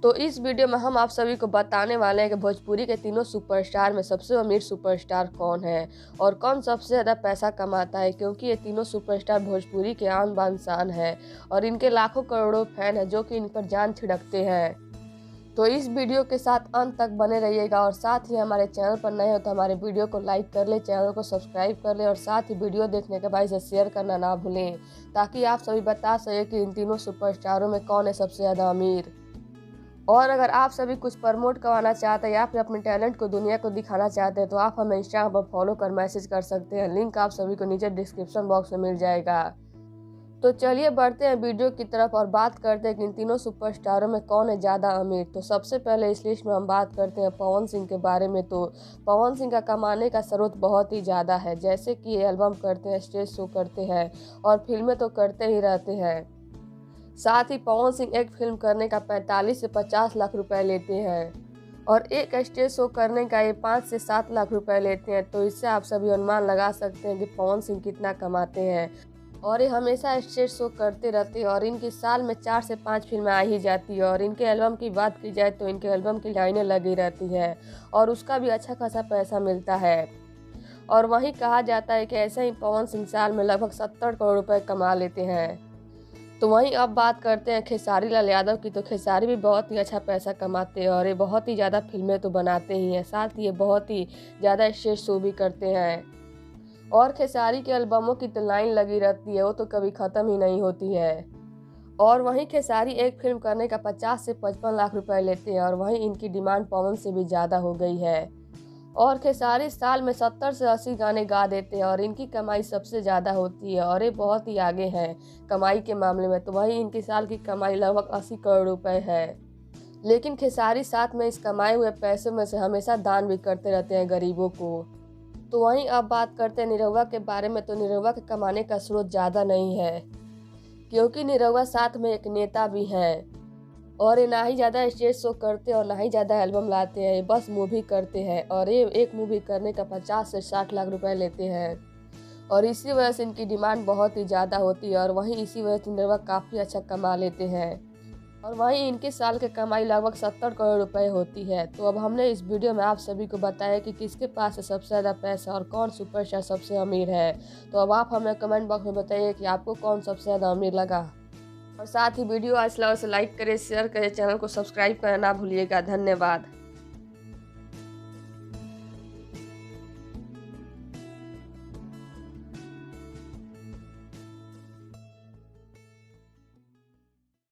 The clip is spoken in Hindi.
तो इस वीडियो में हम आप सभी को बताने वाले हैं कि भोजपुरी के तीनों सुपरस्टार में सबसे अमीर सुपरस्टार कौन है और कौन सबसे ज़्यादा पैसा कमाता है, क्योंकि ये तीनों सुपरस्टार भोजपुरी के आन बान शान है और इनके लाखों करोड़ों फैन हैं जो कि इन पर जान छिड़कते हैं। तो इस वीडियो के साथ अंत तक बने रहिएगा और साथ ही हमारे चैनल पर नए हो तो हमारे वीडियो को लाइक कर ले, चैनल को सब्सक्राइब कर ले और साथ ही वीडियो देखने के बाद इसे शेयर करना ना भूलें, ताकि आप सभी बता सकें कि इन तीनों सुपरस्टारों में कौन है सबसे ज़्यादा अमीर। और अगर आप सभी कुछ प्रमोट करवाना चाहते हैं या फिर अपने टैलेंट को दुनिया को दिखाना चाहते हैं तो आप हमें इंस्टाग्राम पर फॉलो कर मैसेज कर सकते हैं। लिंक आप सभी को नीचे डिस्क्रिप्शन बॉक्स में मिल जाएगा। तो चलिए बढ़ते हैं वीडियो की तरफ और बात करते हैं कि इन तीनों सुपरस्टारों में कौन है ज़्यादा अमीर। तो सबसे पहले इस लिस्ट में हम बात करते हैं पवन सिंह के बारे में। तो पवन सिंह का कमाने का स्रोत बहुत ही ज़्यादा है, जैसे कि ये एल्बम करते हैं, स्टेज शो करते हैं और फिल्में तो करते ही रहते हैं। साथ ही पवन सिंह एक फिल्म करने का 45 से 50 लाख रुपए लेते हैं और एक स्टेज शो करने का ये 5 से 7 लाख रुपए लेते हैं। तो इससे आप सभी अनुमान लगा सकते हैं कि पवन सिंह कितना कमाते हैं। और ये हमेशा स्टेज शो करते रहते हैं और इनकी साल में 4 से 5 फिल्में आ ही जाती है। और इनके एल्बम की बात की जाए तो इनके एल्बम की लाइनें लगी रहती है और उसका भी अच्छा खासा पैसा मिलता है। और वहीं कहा जाता है कि ऐसे ही पवन सिंह साल में लगभग 70 करोड़ रुपए कमा लेते हैं। तो वहीं अब बात करते हैं खेसारी लाल यादव की। तो खेसारी भी बहुत ही अच्छा पैसा कमाते हैं और ये बहुत ही ज़्यादा फिल्में तो बनाते ही हैं, साथ ही ये बहुत ही ज़्यादा स्टेज शो भी करते हैं। और खेसारी के एल्बमों की तो लाइन लगी रहती है, वो तो कभी ख़त्म ही नहीं होती है। और वहीं खेसारी एक फिल्म करने का 50 से 55 लाख रुपए लेते हैं और वहीं इनकी डिमांड पवन से भी ज़्यादा हो गई है। और खेसारी साल में 70 से 80 गाने गा देते हैं और इनकी कमाई सबसे ज़्यादा होती है और ये बहुत ही आगे हैं कमाई के मामले में। तो वहीं इनकी साल की कमाई लगभग 80 करोड़ रुपए है। लेकिन खेसारी साथ में इस कमाए हुए पैसों में से हमेशा दान भी करते रहते हैं गरीबों को। तो वहीं अब बात करते हैं निरहुआ के बारे में। तो निरहुआ के कमाने का स्रोत ज़्यादा नहीं है, क्योंकि निरहुआ साथ में एक नेता भी हैं और ये ना ही ज़्यादा स्टेज शो करते हैं और ना ही ज़्यादा एल्बम लाते हैं, ये बस मूवी करते हैं और ये एक मूवी करने का 50 से 60 लाख रुपए लेते हैं। और इसी वजह से इनकी डिमांड बहुत ही ज़्यादा होती है और वहीं इसी वजह से निरहुआ काफ़ी अच्छा कमा लेते हैं। और वहीं इनके साल की कमाई लगभग 70 करोड़ रुपए होती है। तो अब हमने इस वीडियो में आप सभी को बताया कि किसके पास है सबसे ज़्यादा पैसा और कौन सुपरस्टार सबसे अमीर है। तो अब आप हमें कमेंट बॉक्स में बताइए कि आपको कौन सबसे ज़्यादा अमीर लगा। और साथ ही वीडियो अच्छा लगा तो लाइक करें, शेयर करें, चैनल को सब्सक्राइब करना ना भूलिएगा। धन्यवाद।